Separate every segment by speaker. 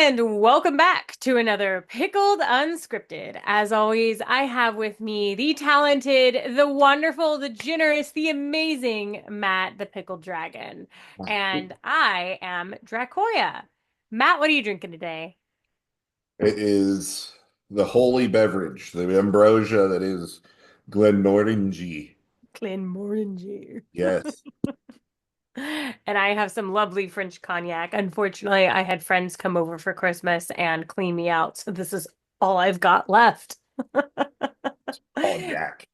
Speaker 1: And welcome back to another Pickled Unscripted. As always, I have with me the talented, the wonderful, the generous, the amazing Matt, the Pickled Dragon.
Speaker 2: It
Speaker 1: And I am Dracoya. Matt, what are you drinking today?
Speaker 2: is the holy beverage, the ambrosia that is Glenmorangie.
Speaker 1: Glenmorangie.
Speaker 2: Yes.
Speaker 1: And I have some lovely French cognac. Unfortunately, I had friends come over for Christmas and clean me out, so this is all I've got left.
Speaker 2: Cognac.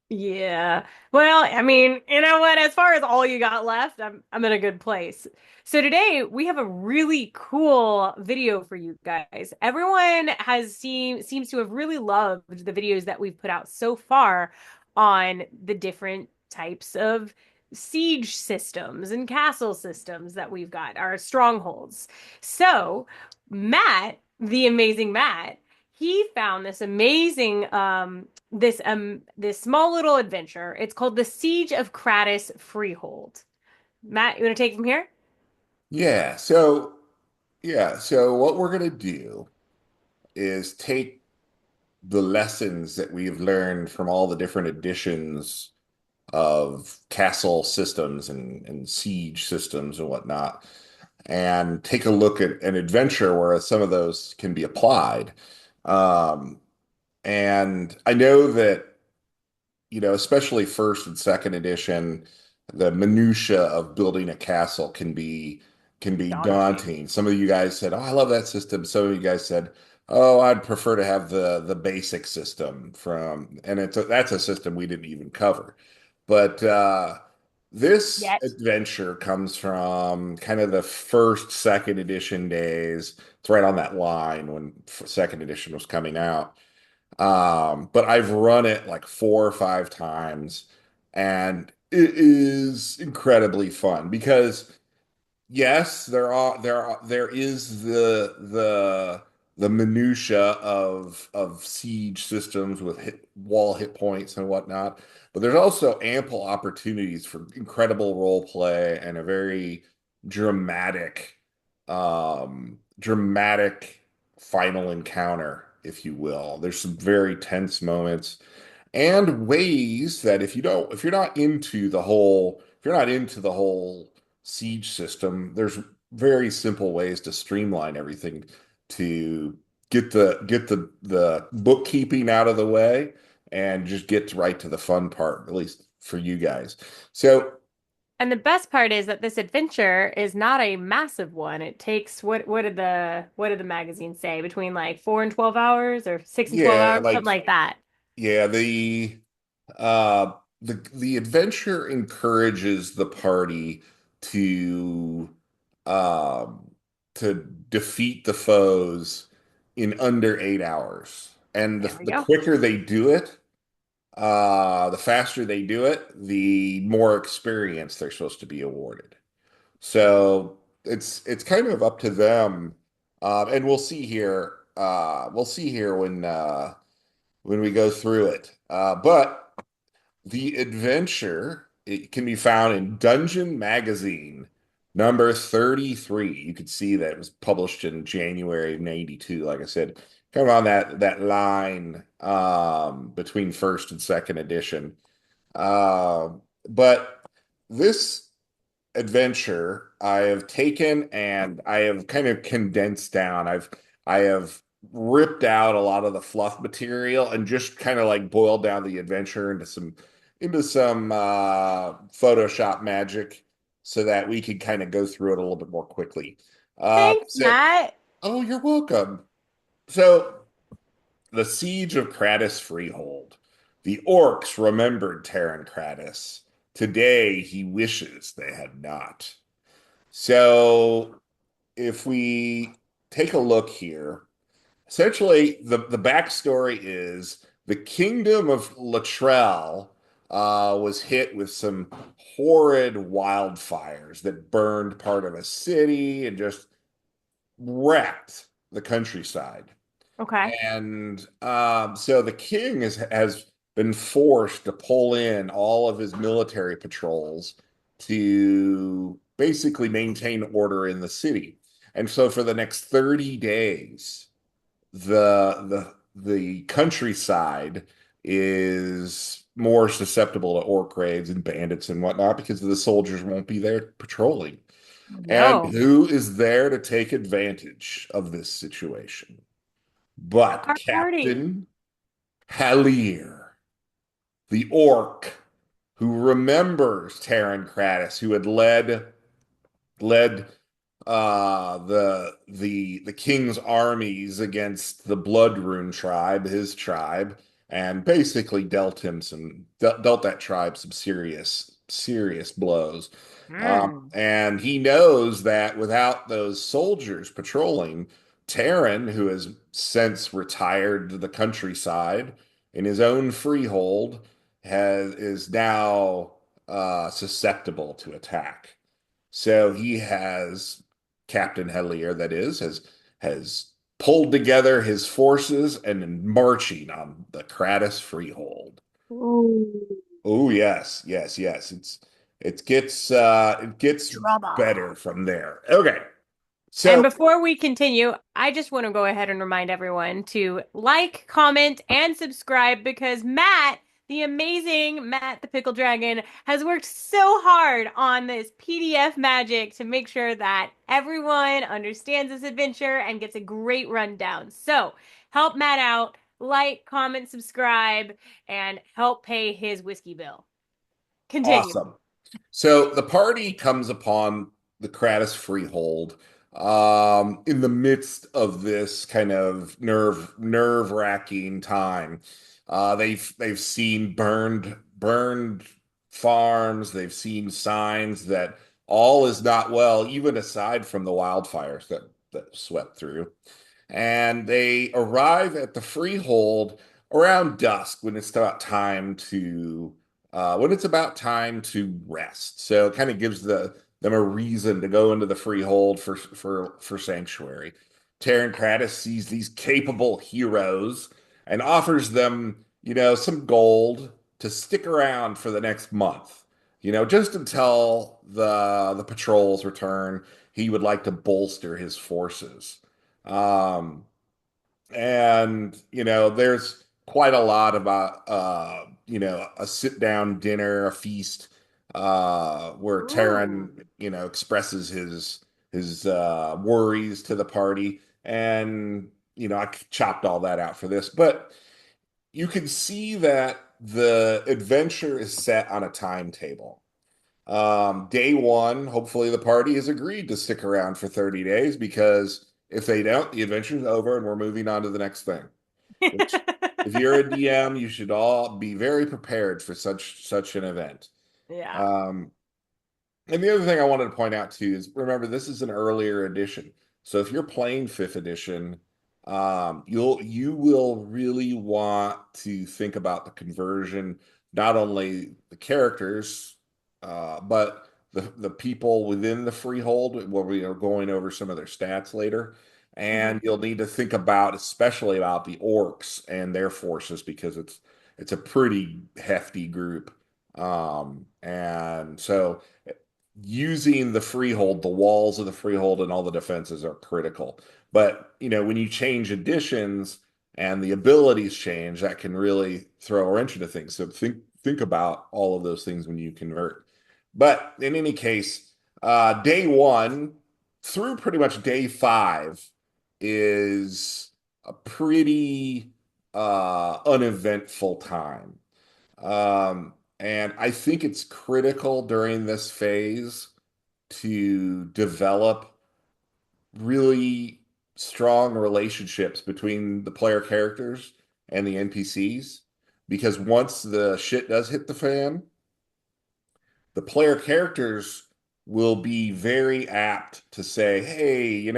Speaker 1: Yeah. Well, I mean, you know what? As far as all you got left, I'm in a good place. So today we have a really cool video for you guys. Everyone has seems to have really loved the videos that we've put out so far on the different types of siege systems and castle systems that we've got, our strongholds. So, Matt, the amazing Matt, he found this amazing this small little adventure. It's called The Siege of Kratys Freehold. Matt, you want to take it from here?
Speaker 2: Yeah. So what we're gonna do is take the lessons that we've learned from all the different editions of castle systems and siege systems and whatnot, and take a look at an adventure where some of those can be applied. Um, and I know that especially first and second edition, the minutia of building a castle can be
Speaker 1: Daunting.
Speaker 2: daunting. Some of you guys said, "Oh, I love that system." Some of you guys said, "Oh, I'd prefer to have the basic system from," and that's a system we didn't even cover. But this
Speaker 1: Yet.
Speaker 2: adventure comes from kind of the first, second edition days. It's right on that line when second edition was coming out. But I've run it like 4 or 5 times, and it is incredibly fun because yes, there is the minutia of siege systems with wall hit points and whatnot, but there's also ample opportunities for incredible role play and a very dramatic, dramatic final encounter, if you will. There's some very tense moments and ways that if you're not into the whole siege system, there's very simple ways to streamline everything to get the bookkeeping out of the way and just get right to the fun part, at least for you guys. So
Speaker 1: And the best part is that this adventure is not a massive one. It takes what did the magazine say? Between like 4 and 12 hours or 6 and 12 hours, something
Speaker 2: like
Speaker 1: like that.
Speaker 2: yeah, uh the adventure encourages the party to um to defeat the foes in under 8 hours. And
Speaker 1: There we
Speaker 2: the
Speaker 1: go.
Speaker 2: quicker they do it, the faster they do it, the more experience they're supposed to be awarded. So it's kind of up to them. And we'll see here. We'll see here when we go through it. But the adventure, it can be found in Dungeon Magazine number 33. You could see that it was published in January of 92. Like I said, kind of on that line between first and second edition. Uh, but this adventure I have taken and I have kind of condensed down. I have ripped out a lot of the fluff material and just kind of like boiled down the adventure into some Photoshop magic so that we could kind of go through it a little bit more quickly.
Speaker 1: Thanks,
Speaker 2: So,
Speaker 1: Matt.
Speaker 2: oh, you're welcome. So, the Siege of Kratys Freehold. The orcs remembered Terran Kratys. Today he wishes they had not. So if we take a look here, essentially the backstory is the kingdom of Latrell was hit with some horrid wildfires that burned part of a city and just wrecked the countryside.
Speaker 1: Okay.
Speaker 2: And so the king has been forced to pull in all of his military patrols to basically maintain order in the city. And so for the next 30 days, the countryside is more susceptible to orc raids and bandits and whatnot because the soldiers won't be there patrolling. And
Speaker 1: No.
Speaker 2: who is there to take advantage of this situation? But
Speaker 1: Our party.
Speaker 2: Captain Halir, the orc who remembers Terran Kratys, who had led the king's armies against the Bloodrune tribe, his tribe, and basically dealt that tribe some serious blows.
Speaker 1: Mm.
Speaker 2: And he knows that without those soldiers patrolling, Terran, who has since retired to the countryside in his own freehold, is now susceptible to attack. So he has Captain Helier, that is, has pulled together his forces and marching on the Kratys Freehold.
Speaker 1: Ooh.
Speaker 2: Oh yes, yes, yes. It gets better
Speaker 1: Drama.
Speaker 2: from there. Okay.
Speaker 1: And
Speaker 2: So
Speaker 1: before we continue, I just want to go ahead and remind everyone to like, comment, and subscribe because Matt, the amazing Matt the Pickled Dragon, has worked so hard on this PDF magic to make sure that everyone understands this adventure and gets a great rundown. So help Matt out, like, comment, subscribe, and help pay his whiskey bill. Continue.
Speaker 2: awesome. So the party comes upon the Kratos Freehold in the midst of this kind of nerve-wracking time. They've seen burned farms. They've seen signs that all is not well, even aside from the wildfires that swept through. And they arrive at the freehold around dusk when it's about time to rest. So it kind of gives them a reason to go into the freehold for sanctuary. Terran Kratys sees these capable heroes and offers them, some gold to stick around for the next month. Just until the patrols return, he would like to bolster his forces. Um, and there's quite a lot about a sit down dinner, a feast, where
Speaker 1: Ooh.
Speaker 2: Terran, expresses his worries to the party. And I chopped all that out for this, but you can see that the adventure is set on a timetable. Day one, hopefully the party has agreed to stick around for 30 days because if they don't, the adventure's over and we're moving on to the next thing. Which, if you're a DM, you should all be very prepared for such an event.
Speaker 1: Yeah.
Speaker 2: Um, and the other thing I wanted to point out too is remember this is an earlier edition. So if you're playing fifth edition, you will really want to think about the conversion, not only the characters, but the people within the freehold, where we are going over some of their stats later. And
Speaker 1: Mhm.
Speaker 2: you'll need to think about, especially about the orcs and their forces, because it's a pretty hefty group. And so using the freehold, the walls of the freehold and all the defenses are critical. But, when you change additions and the abilities change, that can really throw a wrench into things. So think about all of those things when you convert. But in any case, day one through pretty much day five is a pretty uneventful time. And I think it's critical during this phase to develop really strong relationships between the player characters and the NPCs. Because once the shit does hit the fan, the player characters will be very apt to say, hey,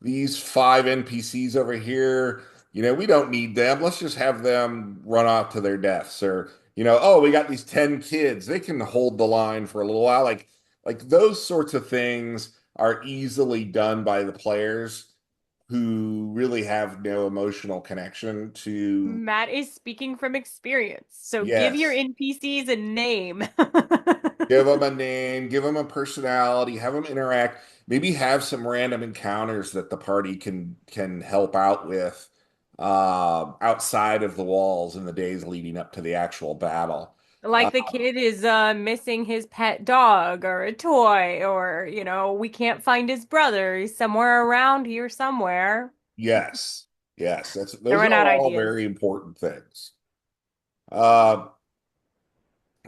Speaker 2: these five NPCs over here, we don't need them. Let's just have them run off to their deaths. Or, oh, we got these 10 kids. They can hold the line for a little while. Like those sorts of things are easily done by the players who really have no emotional connection to,
Speaker 1: Matt is speaking from experience, so give your
Speaker 2: yes.
Speaker 1: NPCs a name.
Speaker 2: Give them a name, give them a personality, have them interact. Maybe have some random encounters that the party can help out with outside of the walls in the days leading up to the actual battle.
Speaker 1: Like the kid is missing his pet dog or a toy, or we can't find his brother. He's somewhere around here somewhere.
Speaker 2: Yes, yes, those
Speaker 1: Throwing
Speaker 2: are
Speaker 1: out
Speaker 2: all
Speaker 1: ideas.
Speaker 2: very important things. Uh,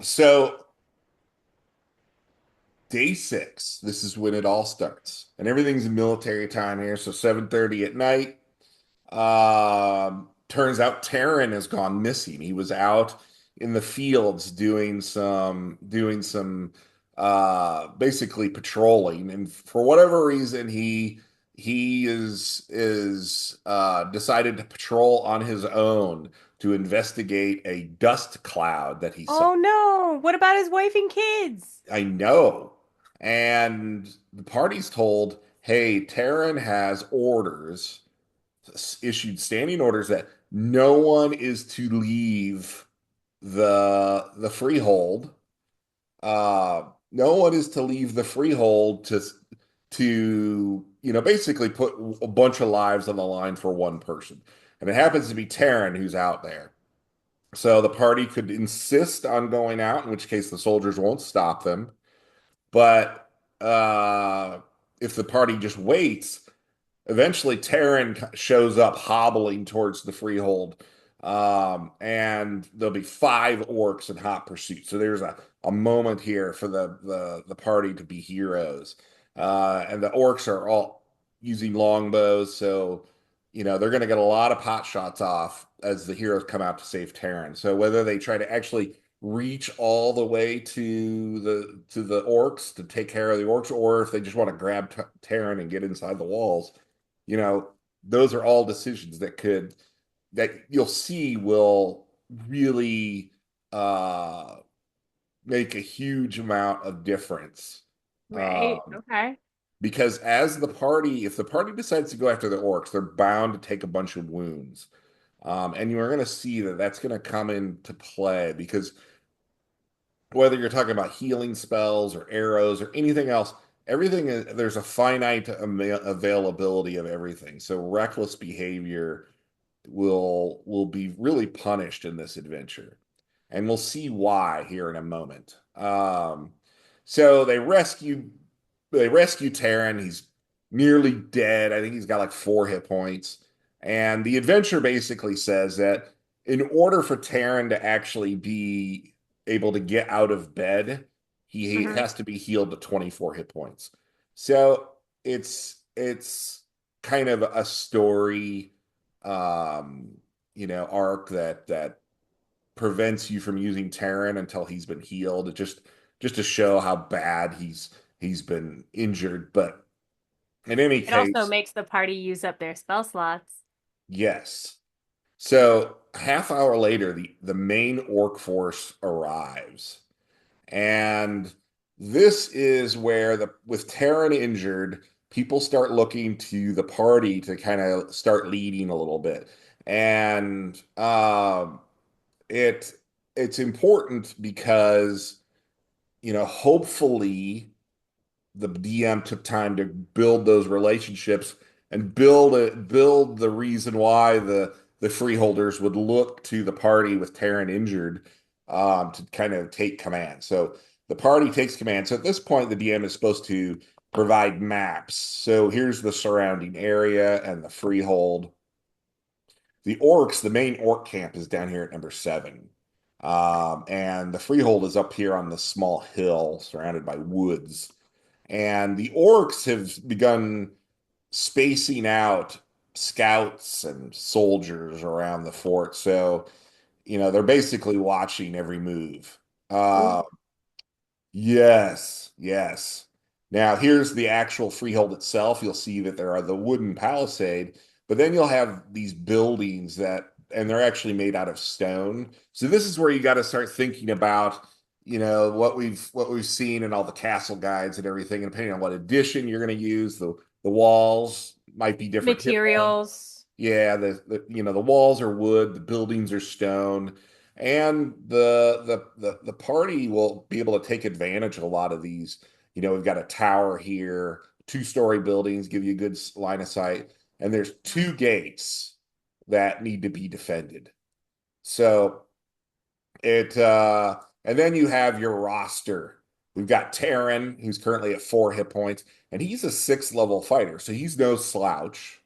Speaker 2: so day six, this is when it all starts, and everything's in military time here. So 7:30 at night. Turns out Terran has gone missing. He was out in the fields doing some basically patrolling, and for whatever reason he is decided to patrol on his own to investigate a dust cloud that he saw.
Speaker 1: Oh no, what about his wife and kids?
Speaker 2: I know. And the party's told, hey, Terran has orders issued standing orders that no one is to leave the freehold. No one is to leave the freehold to basically put a bunch of lives on the line for one person. And it happens to be Taryn who's out there. So the party could insist on going out, in which case the soldiers won't stop them. But if the party just waits, eventually, Taryn shows up hobbling towards the freehold, and there'll be five orcs in hot pursuit. So there's a moment here for the party to be heroes, and the orcs are all using longbows, so they're going to get a lot of pot shots off as the heroes come out to save Taryn. So whether they try to actually reach all the way to the orcs to take care of the orcs, or if they just want to grab Taryn and get inside the walls, you know, those are all decisions that you'll see will really uh make a huge amount of difference.
Speaker 1: Right.
Speaker 2: Um,
Speaker 1: Okay.
Speaker 2: because if the party decides to go after the orcs, they're bound to take a bunch of wounds. And you're going to see that that's going to come into play because whether you're talking about healing spells or arrows or anything else, there's a finite availability of everything. So reckless behavior will be really punished in this adventure, and we'll see why here in a moment. So they rescue Terran. He's nearly dead. I think he's got like 4 hit points. And the adventure basically says that in order for Terran to actually be able to get out of bed, he
Speaker 1: Hmm.
Speaker 2: has to be healed to 24 hit points. So it's kind of a story arc that prevents you from using Terran until he's been healed. Just to show how bad he's been injured. But in any
Speaker 1: It also
Speaker 2: case,
Speaker 1: makes the party use up their spell slots.
Speaker 2: yes. So a half hour later, the main orc force arrives. And this is where with Terran injured, people start looking to the party to kind of start leading a little bit. And it it's important because hopefully the DM took time to build those relationships and build the reason why the freeholders would look to the party with Terran injured to kind of take command. So the party takes command. So at this point, the DM is supposed to provide maps. So here's the surrounding area and the freehold. The orcs, the main orc camp is down here at number 7. And the freehold is up here on this small hill surrounded by woods. And the orcs have begun spacing out scouts and soldiers around the fort. So, they're basically watching every move.
Speaker 1: Ooh.
Speaker 2: Uh, Yes, yes. Now, here's the actual freehold itself. You'll see that there are the wooden palisade, but then you'll have these buildings and they're actually made out of stone. So this is where you got to start thinking about, what we've seen in all the castle guides and everything, and depending on what edition you're going to use, the walls might be different hit points.
Speaker 1: Materials.
Speaker 2: Yeah, the walls are wood, the buildings are stone. And the party will be able to take advantage of a lot of these. We've got a tower here, two-story buildings give you a good line of sight, and there's two gates that need to be defended. So and then you have your roster. We've got Terran, who's currently at 4 hit points, and he's a 6th level fighter, so he's no slouch.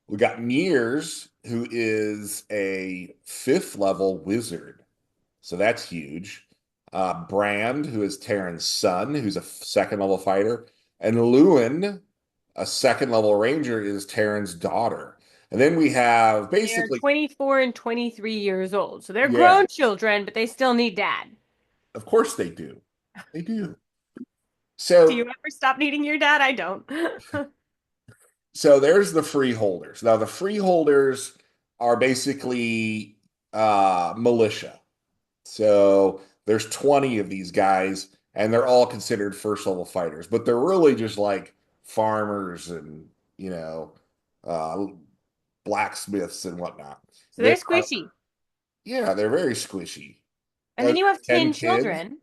Speaker 2: We got Mears, who is a 5th level wizard. So that's huge. Brand, who is Terran's son, who's a 2nd level fighter. And Lewin, a 2nd level ranger, is Terran's daughter. And then we have
Speaker 1: They're
Speaker 2: basically,
Speaker 1: 24 and 23 years old. So they're
Speaker 2: yeah,
Speaker 1: grown children, but they still need dad.
Speaker 2: of course they do. They do.
Speaker 1: Do you
Speaker 2: So
Speaker 1: ever stop needing your dad? I don't.
Speaker 2: so there's the freeholders. Now the freeholders are basically militia. So there's 20 of these guys, and they're all considered 1st level fighters, but they're really just like farmers and, you know, uh, blacksmiths and whatnot.
Speaker 1: So
Speaker 2: They
Speaker 1: they're
Speaker 2: are,
Speaker 1: squishy.
Speaker 2: yeah, they're very squishy.
Speaker 1: And then you have
Speaker 2: 10
Speaker 1: 10
Speaker 2: kids,
Speaker 1: children.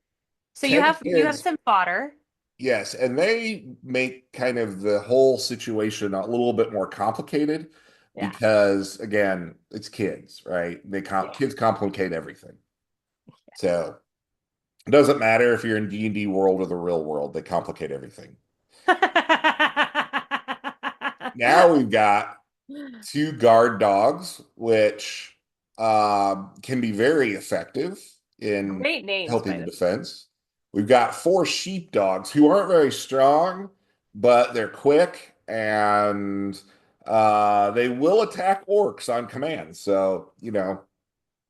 Speaker 1: So
Speaker 2: 10
Speaker 1: you have
Speaker 2: kids,
Speaker 1: some fodder.
Speaker 2: yes, and they make kind of the whole situation a little bit more complicated
Speaker 1: Yeah.
Speaker 2: because, again, it's kids, right?
Speaker 1: Yeah.
Speaker 2: Kids complicate everything. So it doesn't matter if you're in D&D world or the real world, they complicate everything. Now we've got two guard dogs, which can be very effective in
Speaker 1: Great names,
Speaker 2: helping
Speaker 1: by
Speaker 2: the
Speaker 1: the way.
Speaker 2: defense. We've got four sheepdogs who aren't very strong, but they're quick and they will attack orcs on command. So,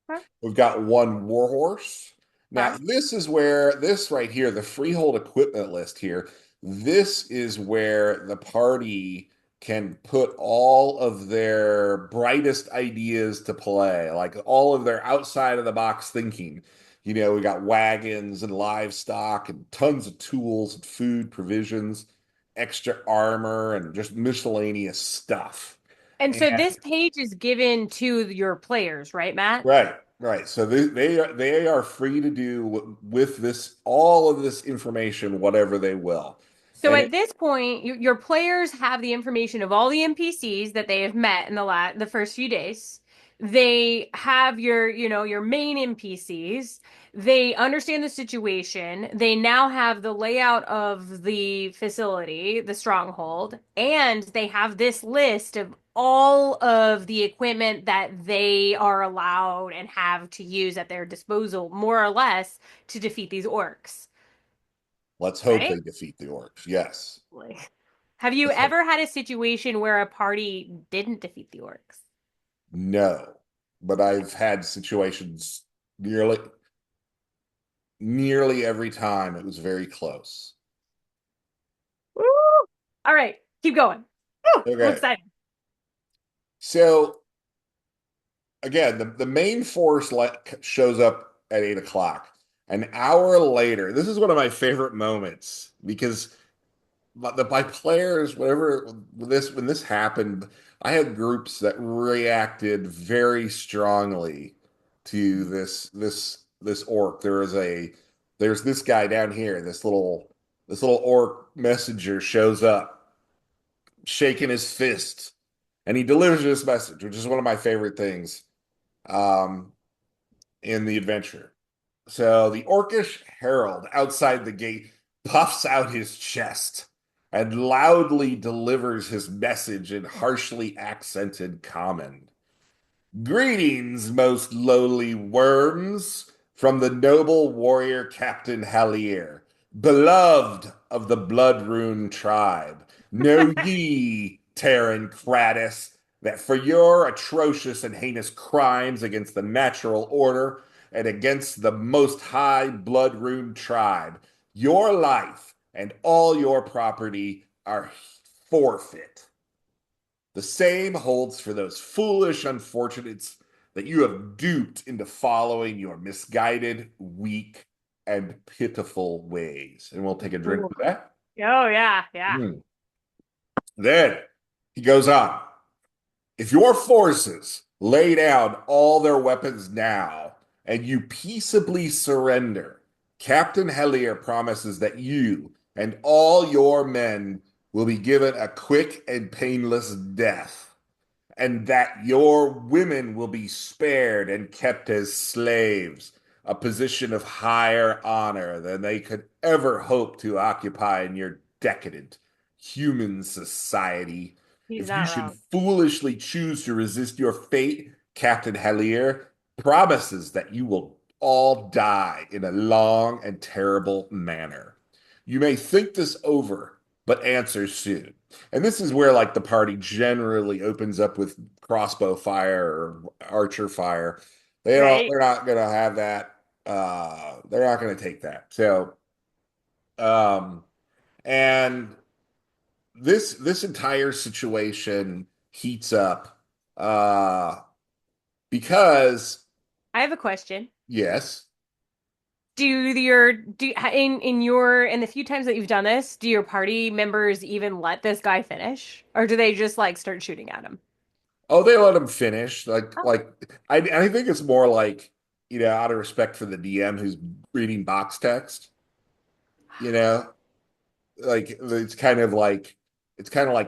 Speaker 1: Huh?
Speaker 2: we've got one warhorse. Now,
Speaker 1: Huh?
Speaker 2: this is where this right here, the Freehold equipment list here, this is where the party can put all of their brightest ideas to play, like all of their outside of the box thinking. We got wagons and livestock and tons of tools and food, provisions, extra armor, and just miscellaneous stuff.
Speaker 1: And
Speaker 2: And
Speaker 1: so this page is given to your players, right, Matt?
Speaker 2: right, right. So they are free to do with this all of this information whatever they will.
Speaker 1: So
Speaker 2: And
Speaker 1: at this point, your players have the information of all the NPCs that they have met in the first few days. They have your main NPCs. They understand the situation. They now have the layout of the facility, the Stronghold, and they have this list of all of the equipment that they are allowed and have to use at their disposal, more or less, to defeat these orcs.
Speaker 2: let's hope
Speaker 1: Right?
Speaker 2: they defeat the orcs. Yes.
Speaker 1: Like, have you
Speaker 2: Let's hope.
Speaker 1: ever had a situation where a party didn't defeat the orcs?
Speaker 2: No. But I've had situations nearly every time it was very close.
Speaker 1: Woo! All right, keep going. Woo! I'm
Speaker 2: Okay.
Speaker 1: excited.
Speaker 2: So again, the main force shows up at 8 o'clock. An hour later, this is one of my favorite moments because my players, whatever when this happened, I had groups that reacted very strongly to this orc. There's this guy down here, this little orc messenger shows up, shaking his fist, and he delivers this message, which is one of my favorite things um, in the adventure. So the orcish herald outside the gate puffs out his chest and loudly delivers his message in harshly accented common. Greetings, most lowly worms, from the noble warrior Captain Hallier, beloved of the Blood-Rune tribe. Know ye, Terran Kratys, that for your atrocious and heinous crimes against the natural order and against the most high Blood-Rune tribe, your life and all your property are forfeit. The same holds for those foolish unfortunates that you have duped into following your misguided, weak, and pitiful ways. And we'll take a drink
Speaker 1: Ooh.
Speaker 2: with that.
Speaker 1: Oh yeah, yeah.
Speaker 2: Mm. Then he goes on. If your forces lay down all their weapons now, and you peaceably surrender, Captain Hellier promises that you and all your men will be given a quick and painless death, and that your women will be spared and kept as slaves, a position of higher honor than they could ever hope to occupy in your decadent human society.
Speaker 1: He's
Speaker 2: If you
Speaker 1: not
Speaker 2: should
Speaker 1: wrong.
Speaker 2: foolishly choose to resist your fate, Captain Hellier promises that you will all die in a long and terrible manner. You may think this over, but answer soon. And this is where like the party generally opens up with crossbow fire or archer fire.
Speaker 1: Right?
Speaker 2: They're not gonna have that. They're not gonna take that. So um and this entire situation heats up because
Speaker 1: I have a question.
Speaker 2: yes.
Speaker 1: In the few times that you've done this, do your party members even let this guy finish? Or do they just like start shooting at him?
Speaker 2: Oh, they let him finish.
Speaker 1: Oh.
Speaker 2: I think it's more like, out of respect for the DM who's reading box text, you know, like it's kind of like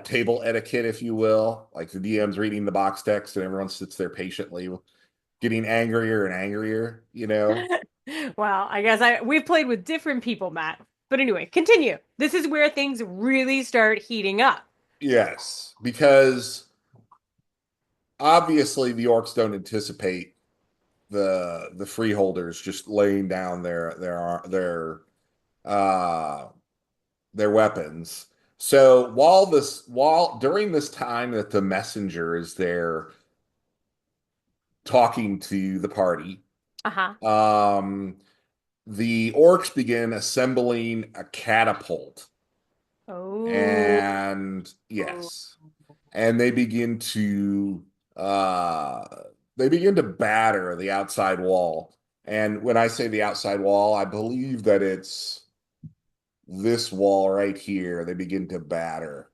Speaker 2: table etiquette, if you will. Like the DM's reading the box text and everyone sits there patiently, getting angrier and angrier.
Speaker 1: Well, I guess we've played with different people, Matt. But anyway, continue. This is where things really start heating up.
Speaker 2: Yes, because obviously the orcs don't anticipate the freeholders just laying down uh their weapons. So while during this time that the messenger is there talking to the party,
Speaker 1: Uh-huh.
Speaker 2: um, the orcs begin assembling a catapult.
Speaker 1: Oh.
Speaker 2: And yes, and uh they begin to batter the outside wall. And when I say the outside wall, I believe that it's this wall right here. They begin to batter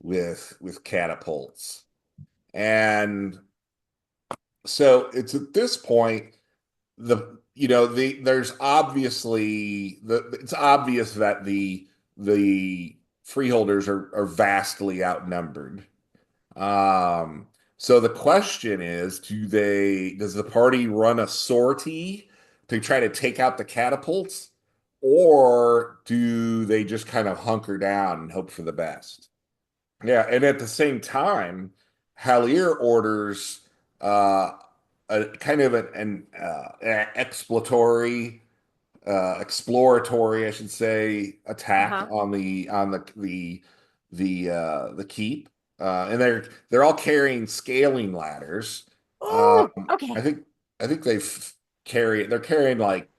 Speaker 2: with catapults. And so it's at this point there's obviously it's obvious that the freeholders are vastly outnumbered. Um, so the question is, does the party run a sortie to try to take out the catapults, or do they just kind of hunker down and hope for the best? Yeah, and at the same time, Halir orders uh, a kind of an exploratory, I should say, attack
Speaker 1: Uh-huh.
Speaker 2: on the keep, and they're all carrying scaling ladders. Um,
Speaker 1: Oh, okay.
Speaker 2: I think I think they're carrying like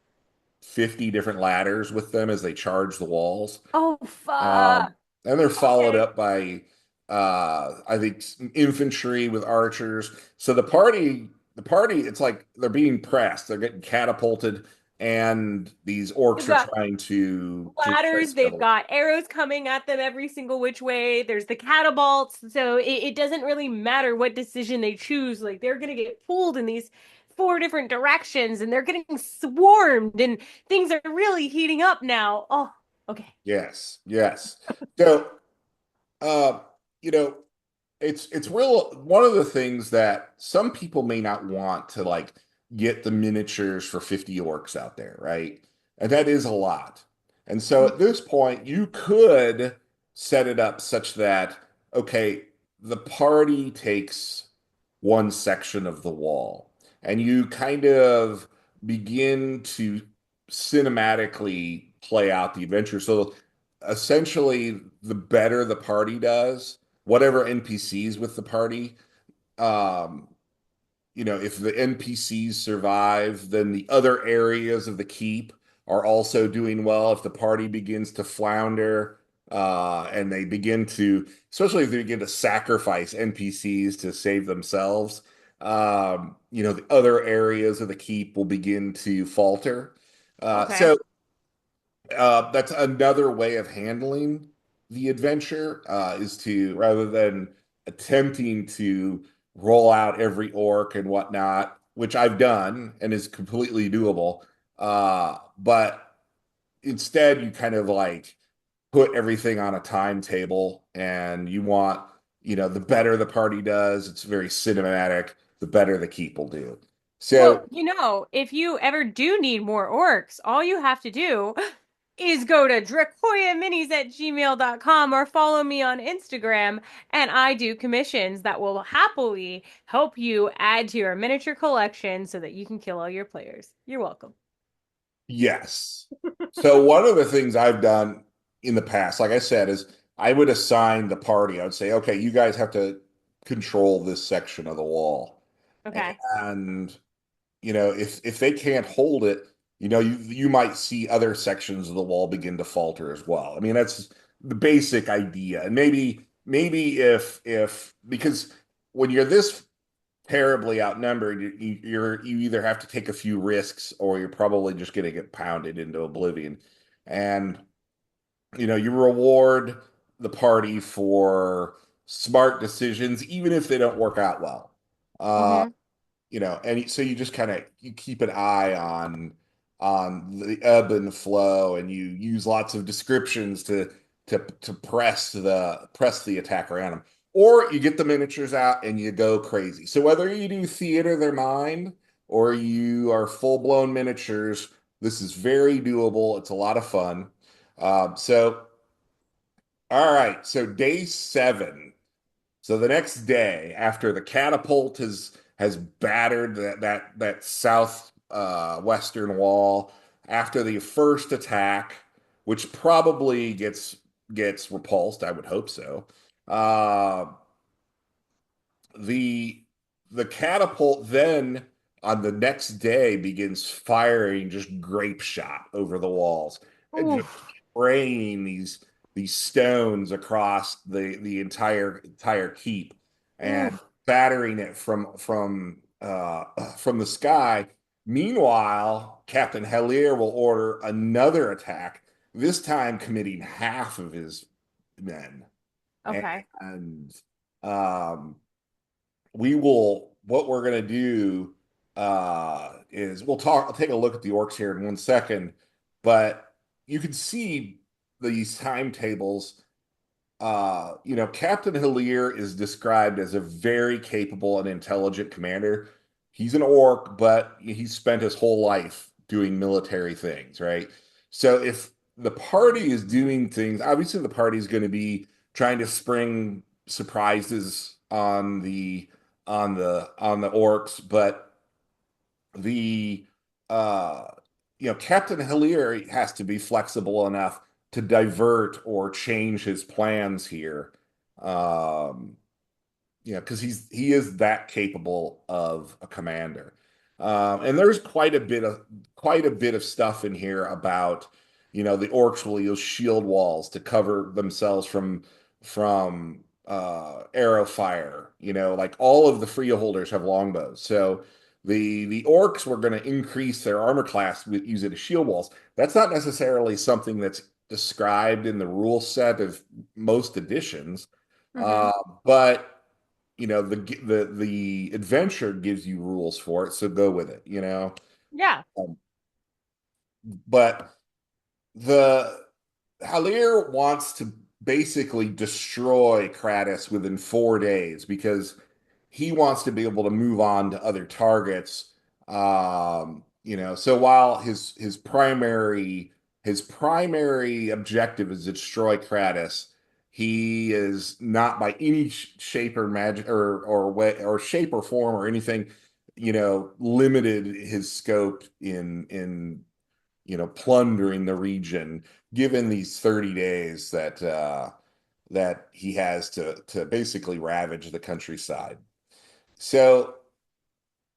Speaker 2: 50 different ladders with them as they charge the walls.
Speaker 1: Oh,
Speaker 2: Um,
Speaker 1: fuck.
Speaker 2: and they're followed
Speaker 1: Okay.
Speaker 2: up by I think infantry with archers. So the party, it's like they're being pressed. They're getting catapulted, and these
Speaker 1: They've
Speaker 2: orcs are
Speaker 1: got
Speaker 2: trying to just try to
Speaker 1: ladders, they've
Speaker 2: scuttle.
Speaker 1: got arrows coming at them every single which way. There's the catapults. So it doesn't really matter what decision they choose. Like they're gonna get pulled in these four different directions and they're getting swarmed and things are really heating up now. Oh, okay.
Speaker 2: Yes, yes. So uh, you know, it's real. One of the things that some people may not want to like get the miniatures for 50 orcs out there, right? And that is a lot. And so at this point, you could set it up such that, okay, the party takes one section of the wall, and you kind of begin to cinematically play out the adventure. So essentially, the better the party does, whatever NPCs with the party, um, if the NPCs survive, then the other areas of the keep are also doing well. If the party begins to flounder, and they begin to, especially if they begin to sacrifice NPCs to save themselves, the other areas of the keep will begin to falter.
Speaker 1: Okay.
Speaker 2: So that's another way of handling the adventure, is to, rather than attempting to roll out every orc and whatnot, which I've done and is completely doable. But instead, you kind of like put everything on a timetable, and you want, the better the party does, it's very cinematic, the better the keep will do.
Speaker 1: Well,
Speaker 2: So
Speaker 1: if you ever do need more orcs, all you have to do is go to dracoyaminis@gmail.com or follow me on Instagram, and I do commissions that will happily help you add to your miniature collection so that you can kill all your players. You're welcome.
Speaker 2: yes. So one of the things I've done in the past, like I said, is I would assign the party. I would say, okay, you guys have to control this section of the wall.
Speaker 1: Okay.
Speaker 2: And if they can't hold it, you might see other sections of the wall begin to falter as well. I mean, that's the basic idea. And maybe if because when you're this terribly outnumbered, you either have to take a few risks, or you're probably just going to get pounded into oblivion. And you reward the party for smart decisions, even if they don't work out well. Uh,
Speaker 1: Mm-hmm.
Speaker 2: and so you just kind of you keep an eye on the ebb and flow, and you use lots of descriptions to press the attack around them. Or you get the miniatures out and you go crazy. So whether you do theater of their mind or you are full-blown miniatures, this is very doable. It's a lot of fun. So all right, so day 7. So the next day, after the catapult has battered that south western wall, after the first attack, which probably gets repulsed, I would hope so. Uh, the the catapult then on the next day begins firing just grape shot over the walls and just
Speaker 1: Oof.
Speaker 2: spraying these stones across the entire keep and
Speaker 1: Oof.
Speaker 2: battering it from the sky. Meanwhile, Captain Hellier will order another attack, this time committing half of his men.
Speaker 1: Okay.
Speaker 2: And um what we're going to do is I'll take a look at the orcs here in 1 second, but you can see these timetables. Captain Hillier is described as a very capable and intelligent commander. He's an orc, but he's spent his whole life doing military things, right? So if the party is doing things, obviously the party is going to be trying to spring surprises on the orcs, but the uh Captain Hillier has to be flexible enough to divert or change his plans here. Um, because he is that capable of a commander. And there's quite a bit of stuff in here about, the orcs will use shield walls to cover themselves from arrow fire. Like all of the freeholders have longbows, so the orcs were going to increase their armor class with using the shield walls. That's not necessarily something that's described in the rule set of most editions,
Speaker 1: Mm-hmm.
Speaker 2: uh, but the adventure gives you rules for it, so go with it.
Speaker 1: Yeah.
Speaker 2: Um, but the Halir wants to basically destroy Kratys within 4 days because he wants to be able to move on to other targets. So while his primary objective is to destroy Kratys, he is not by any shape or magic or way or shape or form or anything, limited his scope in plundering the region, given these 30 days that he has to basically ravage the countryside. So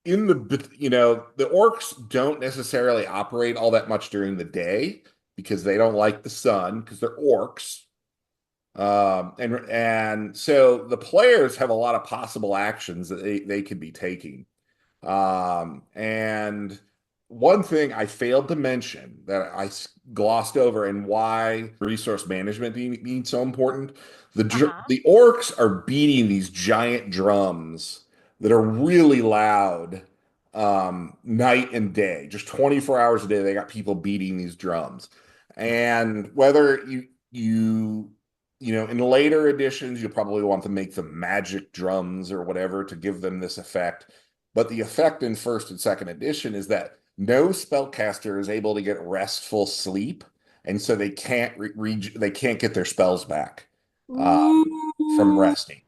Speaker 2: the orcs don't necessarily operate all that much during the day because they don't like the sun because they're orcs. And so the players have a lot of possible actions that they could be taking. And one thing I failed to mention that I glossed over and why resource management being so important,
Speaker 1: Uh-huh.
Speaker 2: the orcs are beating these giant drums that are really loud night and day, just 24 hours a day. They got people beating these drums. And whether in later editions, you'll probably want to make them magic drums or whatever to give them this effect. But the effect in first and second edition is that no spellcaster is able to get restful sleep, and so they can't get their spells back from
Speaker 1: Ooh.
Speaker 2: resting.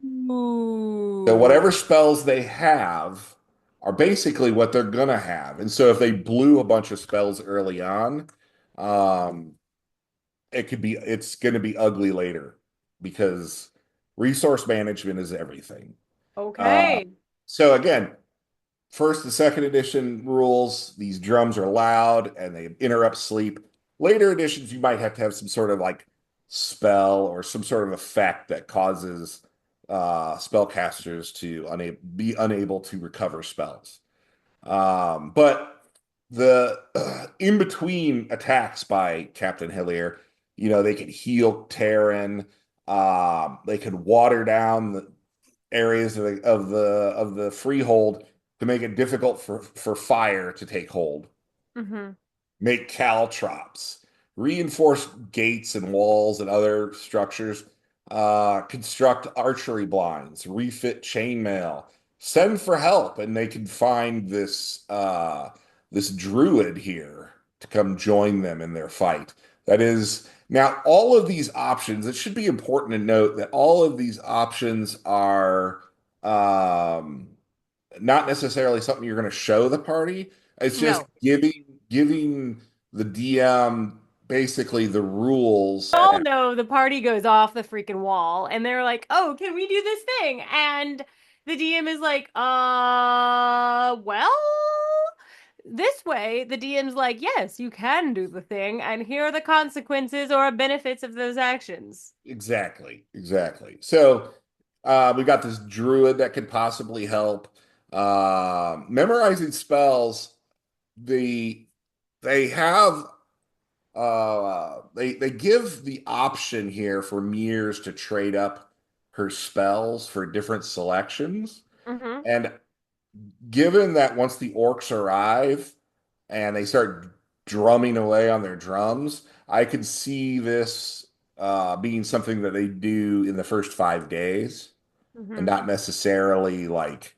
Speaker 2: So whatever spells they have are basically what they're gonna have. And so if they blew a bunch of spells early on, um, it's gonna be ugly later because resource management is everything. Uh,
Speaker 1: Okay.
Speaker 2: so again, first and second edition rules, these drums are loud and they interrupt sleep. Later editions, you might have to have some sort of like spell or some sort of effect that causes spellcasters to be unable to recover spells. But the in between attacks by Captain Hillier, they could heal Terran. They could water down the areas of the freehold to make it difficult for fire to take hold,
Speaker 1: Mm-hmm.
Speaker 2: make caltrops, reinforce gates and walls and other structures, construct archery blinds, refit chainmail, send for help, and they can find this druid here to come join them in their fight. That is now all of these options. It should be important to note that all of these options are um, not necessarily something you're going to show the party. It's just
Speaker 1: No.
Speaker 2: giving the DM basically the rules.
Speaker 1: All know the party goes off the freaking wall and they're like, "Oh, can we do this thing?" And the DM is like, well, this way." The DM's like, "Yes, you can do the thing, and here are the consequences or benefits of those actions."
Speaker 2: Exactly, exactly. So we got this druid that could possibly help. Memorizing spells, the they have they give the option here for Mears to trade up her spells for different selections.
Speaker 1: Mm-hmm.
Speaker 2: And given that once the orcs arrive and they start drumming away on their drums, I could see this being something that they do in the first 5 days and
Speaker 1: Mm-hmm.
Speaker 2: not necessarily like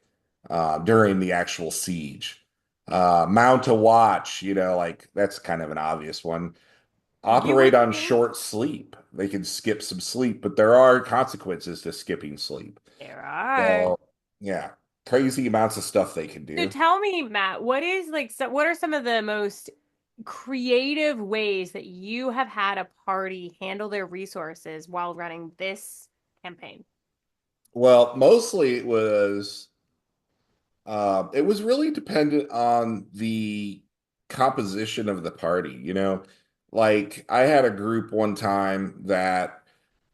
Speaker 2: during the actual siege. Mount a watch, like that's kind of an obvious one.
Speaker 1: You
Speaker 2: Operate
Speaker 1: would
Speaker 2: on
Speaker 1: think
Speaker 2: short sleep. They can skip some sleep, but there are consequences to skipping sleep.
Speaker 1: there are.
Speaker 2: So, yeah, crazy amounts of stuff they can
Speaker 1: So
Speaker 2: do.
Speaker 1: tell me, Matt, what are some of the most creative ways that you have had a party handle their resources while running this campaign?
Speaker 2: Well, mostly it was really dependent on the composition of the party, Like I had a group one time that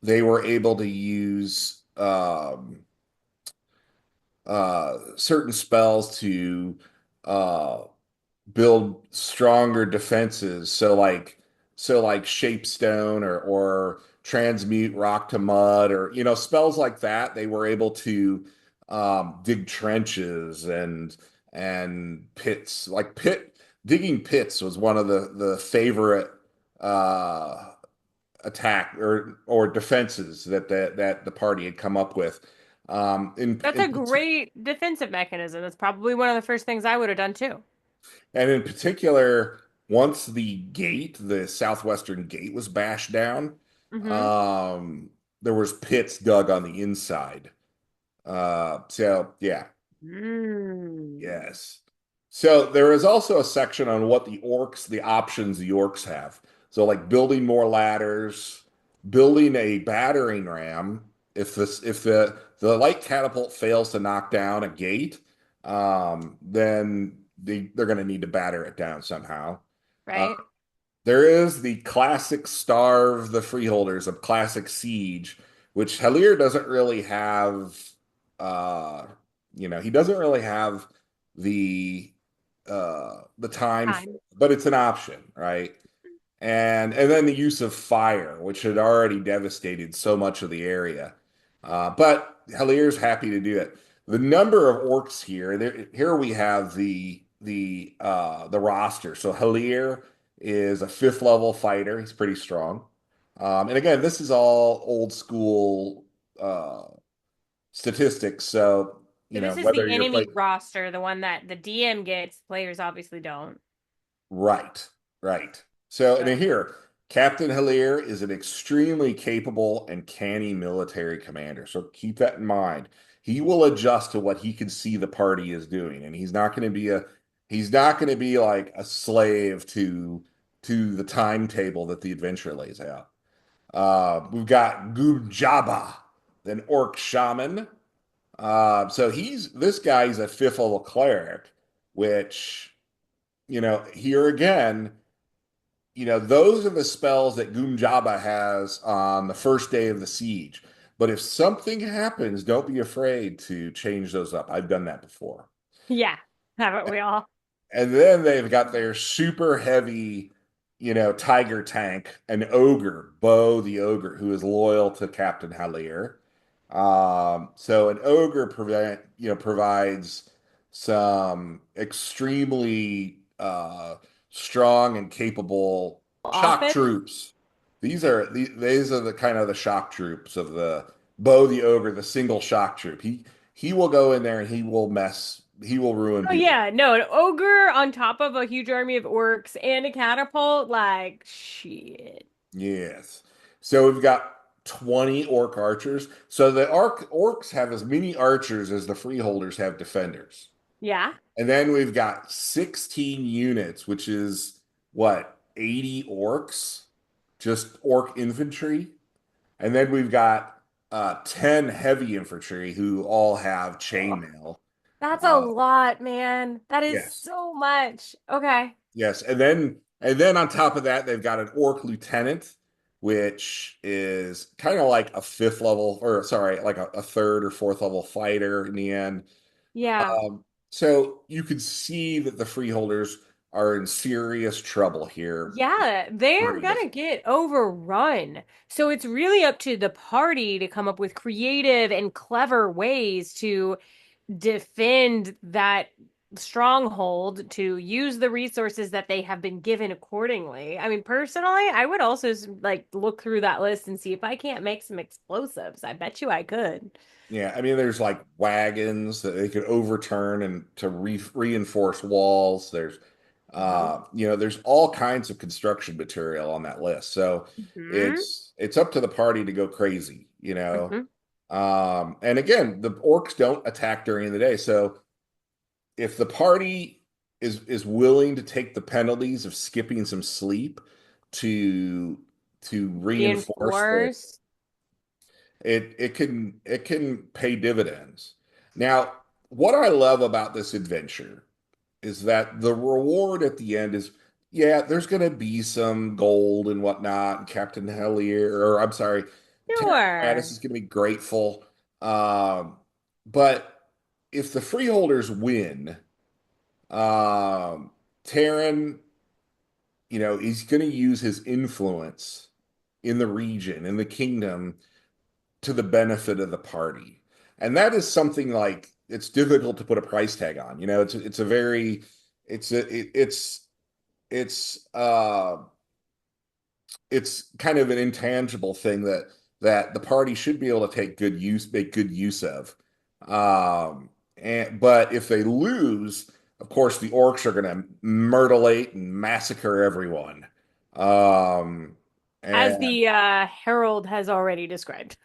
Speaker 2: they were able to use certain spells to uh build stronger defenses. So like shape stone or transmute rock to mud or spells like that. They were able to dig trenches and pits. Like pit digging pits was one of the favorite uh attack or defenses that the party had come up with.
Speaker 1: That's a great defensive mechanism. That's probably one of the first things I would have done too.
Speaker 2: And in particular, once the southwestern gate was bashed down,
Speaker 1: Mm-hmm.
Speaker 2: um, there was pits dug on the inside. So yeah,
Speaker 1: Mm.
Speaker 2: yes. So there is also a section on what the options the orcs have. So like building more ladders, building a battering ram. If the light catapult fails to knock down a gate, then they're going to need to batter it down somehow. Uh,
Speaker 1: Right?
Speaker 2: there is the classic starve the freeholders of classic siege, which Halir doesn't really have. Uh, he doesn't really have the time,
Speaker 1: Time.
Speaker 2: but it's an option, right? And then the use of fire, which had already devastated so much of the area. But Halir's happy to do it. The number of orcs here, here we have the roster. So Halir is a fifth level fighter. He's pretty strong. And again, this is all old school uh, statistics. So,
Speaker 1: So this is
Speaker 2: whether
Speaker 1: the
Speaker 2: you're
Speaker 1: enemy
Speaker 2: playing
Speaker 1: roster, the one that the DM gets, players obviously don't.
Speaker 2: right, right. So, and
Speaker 1: Okay.
Speaker 2: then here, Captain Halir is an extremely capable and canny military commander. So keep that in mind. He will adjust to what he can see the party is doing, and he's not going to be like a slave to the timetable that the adventure lays out. We've got Gubjaba, an orc shaman. So this guy's a fifth level cleric, which, here again, those are the spells that Gumjaba has on the first day of the siege. But if something happens, don't be afraid to change those up. I've done that before.
Speaker 1: Yeah, haven't we all?
Speaker 2: And then they've got their super heavy, tiger tank, an ogre, Bo the ogre, who is loyal to Captain Halir. So an ogre provides some extremely strong and capable shock
Speaker 1: Offense?
Speaker 2: troops. These are the kind of the shock troops of the Bo the ogre, the single shock troop. He will go in there and he will ruin
Speaker 1: Oh
Speaker 2: people.
Speaker 1: yeah, no, an ogre on top of a huge army of orcs and a catapult, like shit.
Speaker 2: Yes. So we've got 20 orc archers. So the orcs have as many archers as the freeholders have defenders.
Speaker 1: Yeah.
Speaker 2: And then we've got 16 units, which is what, 80 orcs? Just orc infantry. And then we've got 10 heavy infantry who all have
Speaker 1: Oh,
Speaker 2: chainmail.
Speaker 1: that's a
Speaker 2: Uh,
Speaker 1: lot, man. That is
Speaker 2: yes.
Speaker 1: so much. Okay.
Speaker 2: Yes, and then on top of that, they've got an orc lieutenant, which is kind of like a fifth level, or sorry, like a third or fourth level fighter in the end.
Speaker 1: Yeah.
Speaker 2: So you could see that the freeholders are in serious trouble here.
Speaker 1: Yeah, they're
Speaker 2: Party
Speaker 1: gonna
Speaker 2: doesn't.
Speaker 1: get overrun. So it's really up to the party to come up with creative and clever ways to defend that stronghold, to use the resources that they have been given accordingly. I mean, personally, I would also like look through that list and see if I can't make some explosives. I bet you I could.
Speaker 2: Yeah, I mean, there's like wagons that they could overturn and to reinforce walls.
Speaker 1: Hmm.
Speaker 2: There's all kinds of construction material on that list. So
Speaker 1: Hmm.
Speaker 2: it's up to the. To go crazy.
Speaker 1: Hmm.
Speaker 2: And again, the orcs don't attack during the day. So if the party is willing to take the penalties of skipping some sleep to to reinforce the
Speaker 1: Reinforce.
Speaker 2: it can pay dividends. Now, what I love about this adventure is that the reward at the end is, yeah, there's going to be some gold and whatnot, and Captain Hellier, or I'm sorry, Terran Kratys
Speaker 1: Sure.
Speaker 2: is going to be grateful. Um, but if the freeholders win, Terran, he's going to use his influence in the region, in the kingdom, to the benefit of the party. And that is something like it's difficult to put a price tag on. It's a very it's a it, it's kind of an intangible thing that the party should be able to make good use of. But if they lose, of course, the orcs are going to murderate and massacre everyone. Um,
Speaker 1: As
Speaker 2: and
Speaker 1: the Herald has already described.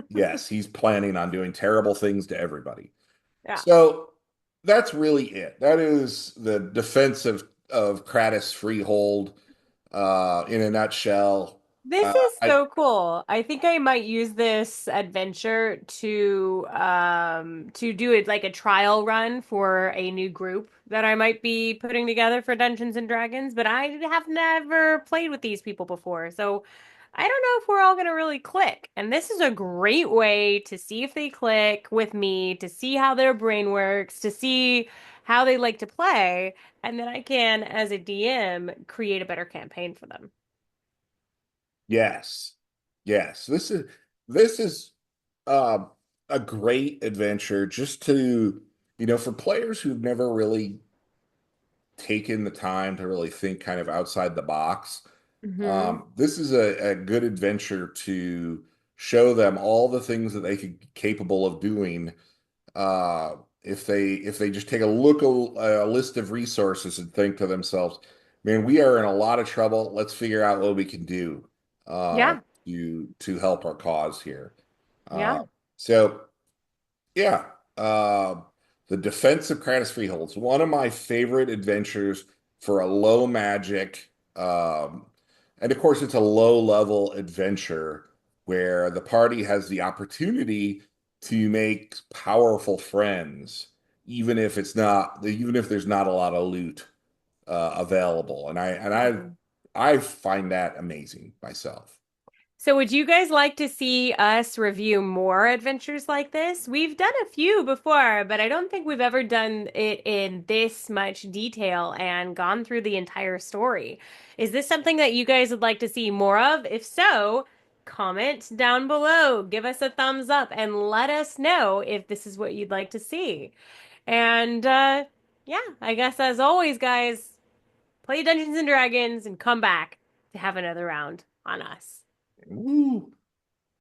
Speaker 2: yes, he's planning on doing terrible things to everybody.
Speaker 1: Yeah.
Speaker 2: So that's really it. That is the defense of Kratys Freehold in a nutshell.
Speaker 1: This
Speaker 2: Uh,
Speaker 1: is
Speaker 2: I
Speaker 1: so cool. I think I might use this adventure to do it like a trial run for a new group that I might be putting together for Dungeons and Dragons, but I have never played with these people before. So I don't know if we're all going to really click. And this is a great way to see if they click with me, to see how their brain works, to see how they like to play, and then I can, as a DM, create a better campaign for them.
Speaker 2: yes, yes. This is uh, a great adventure just to for players who've never really taken the time to really think kind of outside the box.
Speaker 1: Hmm.
Speaker 2: This is a good adventure to show them all the things that they could be capable of doing if they just take a list of resources and think to themselves, man, we are in a lot of trouble. Let's figure out what we can do uh,
Speaker 1: Yeah,
Speaker 2: to help our cause here.
Speaker 1: yeah.
Speaker 2: So yeah, the Defense of Kratys Freehold is one of my favorite adventures for a low magic, and of course, it's a low level adventure where the party has the opportunity to make powerful friends, even if there's not a lot of loot available, and
Speaker 1: Mhm.
Speaker 2: I find that amazing myself.
Speaker 1: So, would you guys like to see us review more adventures like this? We've done a few before, but I don't think we've ever done it in this much detail and gone through the entire story. Is this something that you guys would like to see more of? If so, comment down below, give us a thumbs up, and let us know if this is what you'd like to see. And yeah, I guess as always, guys, play Dungeons and Dragons and come back to have another round on us.
Speaker 2: Woo!